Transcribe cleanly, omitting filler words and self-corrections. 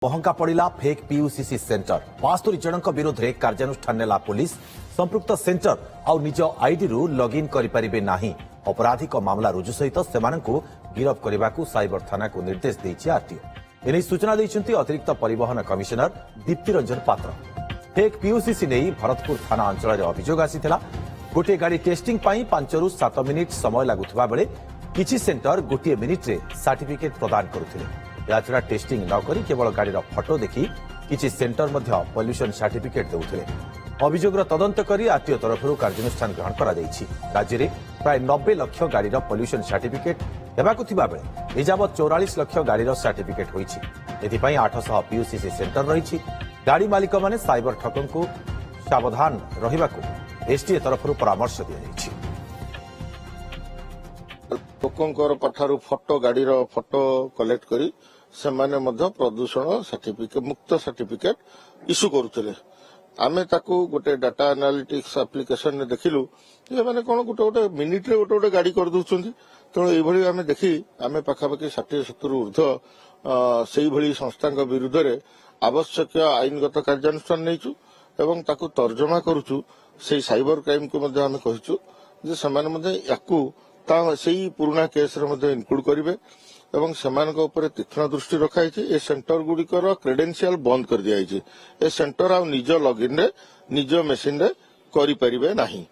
महंगा पड़ा fake पीयूसीसी centre 72 जनक विरोध में कार्यानुष्ठान नेला पुलिस संपृक्त सेंटर आउ निज आईडी रु लॉगिन करें ना अपराधिक मामला रुजु सहित से गिरफ करने को साइबर थाना को निर्देश देती आरटीओ एने सूचना देते अतिरिक्त परिवहन कमिशनर दीप्ति रंजन पात्र फेक पीयूसीसी नहीं भरतपुर थाना अंचल अभियोग आसीथिला गोटे गाड़ी टेस्टिंग 5 रु 7 मिनिट समय लगुवा बेले किछि सेंटर गोटे मिनिट रे सर्टिफिकेट प्रदान करुथिले याछड़ा टेस्टिंग न करी केवल गाड़ी फोटो देखि किछि सेंटर मध्य पॉल्यूशन सर्टिफिकेट देउथिले अभियोगर तदंत करी आरटीओ तरफ कार्यानुष्ठान ग्रहण करा जायछि राज्य में प्राय 90 लाख गाड़ी पॉल्यूशन सर्टिफिकेट हेबाकु थिबा बेले एजाबत 44 लाख गाड़ी सर्टिफिकेट होईछि एथिपई 800 पीयूसीसी सेंटर रहिछि गाड़ी मालिक माने साइबर ठकन को सावधान रहिबाकु एसटीए तरफ परामर्श दिया जायछि लोकंकर पठारु फोटो गाड़ी फोटो कलेक्ट करी सेमाने मध्य प्रदूषण सर्टिफिकेट मुक्त सर्टिफिकेट इश्यू करुथिले आमे ताकू गोटे डाटा एनालिटिक्स एप्लिकेशन ने देखिलु जे माने कोन गोटे गोटे मिनिट रे गोटे गोटे गाड़ी कर दउछंती तेणु एई भली आमे देखि आमे पाखापाखि 60-70 ऊर्ध्व सेई भली संस्थांक विरुद्ध रे आवश्यक आईनगत कार्यानुष्ठान नेइछु एवं ताकू तर्जमा करूछु सेई साइबर क्राइम को मध्य आमे कहिछु जे समान मध्य याकू ता सेई पुराना केस रे मध्य इनक्लूड करिवे एवं सेमानक ऊपर तीक्ष्ण दृष्टि रखाई ए सेंटर गुड़िकर क्रेडेंशियल बंद कर दिया ए सेंटर आ निज लॉगिन रे निज मेसिन रे करि परिबे नाही।